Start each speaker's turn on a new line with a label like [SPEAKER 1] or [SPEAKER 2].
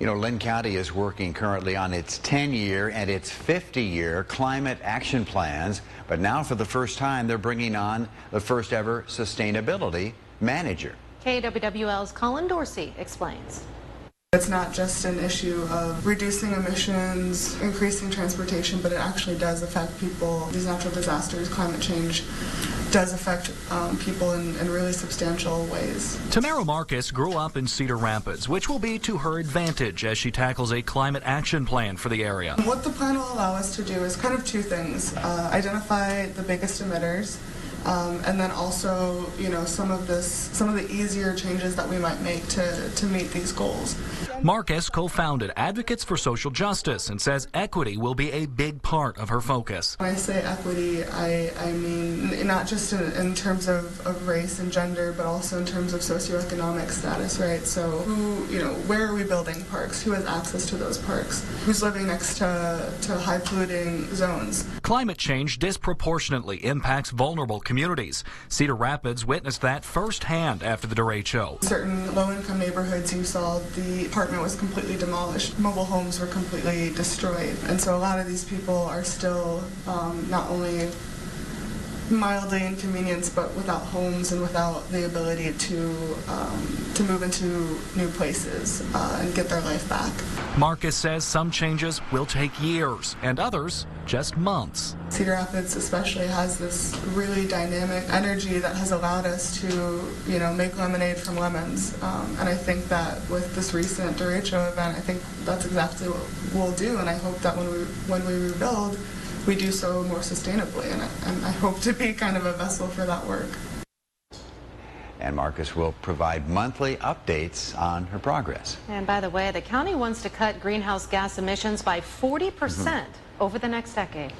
[SPEAKER 1] You know, Lynn County is working currently on its 10-year and its 50-year climate action plans, but now for the first time they're bringing on the first ever sustainability manager.
[SPEAKER 2] KWWL's Collin Dorsey explains.
[SPEAKER 3] It's not just an issue of reducing emissions, increasing transportation, but it actually does affect people. These natural disasters, climate change, does affect people in really substantial ways.
[SPEAKER 4] Tamara Marcus grew up in Cedar Rapids, which will be to her advantage as she tackles a climate action plan for the area.
[SPEAKER 3] What the plan will allow us to do is kind of two things. Identify the biggest emitters, and then also, you know, some of the easier changes that we might make to meet these goals.
[SPEAKER 4] Marcus co-founded Advocates for Social Justice and says equity will be a big part of her focus.
[SPEAKER 3] When I say equity, I mean not just in terms of race and gender, but also in terms of socioeconomic status, right? So where are we building parks? Who has access to those parks? Who's living next to high polluting zones?
[SPEAKER 4] Climate change disproportionately impacts vulnerable communities. Cedar Rapids witnessed that firsthand after the DeRaedt show.
[SPEAKER 3] Certain low-income neighborhoods, you saw the apartment was completely demolished. Mobile homes were completely destroyed. And so a lot of these people are still not only mildly inconvenienced, but without homes and without the ability to move into new places and get their life back.
[SPEAKER 4] Marcus says some changes will take years and others just months.
[SPEAKER 3] Cedar Rapids especially has this really dynamic energy that has allowed us to, make lemonade from lemons. And I think that with this recent DeRaedt show event, I think that's exactly what we'll do. And I hope that when we rebuild, we do so more sustainably, and I hope to be kind of a vessel for that work.
[SPEAKER 1] And Marcus will provide monthly updates on her progress.
[SPEAKER 2] And by the way, the county wants to cut greenhouse gas emissions by 40% over the next decade.